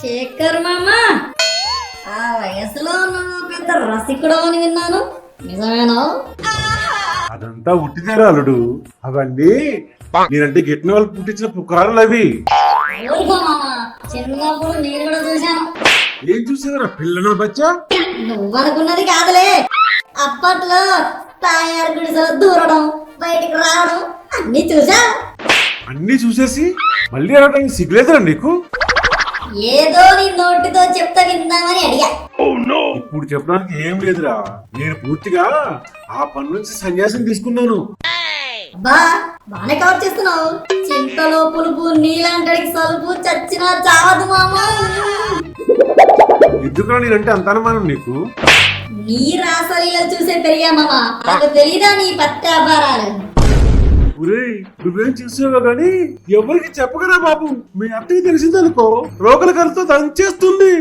శేఖర్ మామ, ఆ వయసులో నువ్వు పెద్ద రసికుడు అని విన్నాను, నిజమేనా? అదంతా ఉట్టిదేరా అల్లుడు. అవన్నీ నేనంటే గిట్టిన వాళ్ళు పుట్టించిన పుకారాలు అవి. ఊరుకో మామ, చిన్నప్పుడు నేను కూడా చూశాను. ఏం చూసేవరా పిల్లల బచ్చా? నువ్వు అనుకున్నది కాదులే. అప్పట్లో తయారు గుడిసెలో దూరడం, బయటికి రావడం అన్ని చూసా. అన్ని చూసేసి మళ్ళీ అనడానికి సిగ్గులేదురా నీకు? ఏదో నీ నోటితో చెప్తా విందామని అడిగా. ఇప్పుడు చెప్పడానికి ఏం లేదురా. నేను పూర్తిగా ఆ పని నుంచి సన్యాసం తీసుకున్నాను. అబ్బా, బానే కవర్ చేస్తున్నావు. చింతలో పులుపు, నీలాంటికి సలుపు చచ్చినా చావదు మామా. ఎందుకురా నేనంటే అంత అనుమానం నీకు? నీ రాసలీలో చూసే పెరిగా మామా, నాకు తెలీదా నీ పత్యాపారాలు? ఒరేయ్, నువ్వేం చూసావో గానీ ఎవరికి చెప్పగరా బాబు. మీ అత్తకి తెలిసిందనుకో రోగల కరుతో దంచేస్తుంది.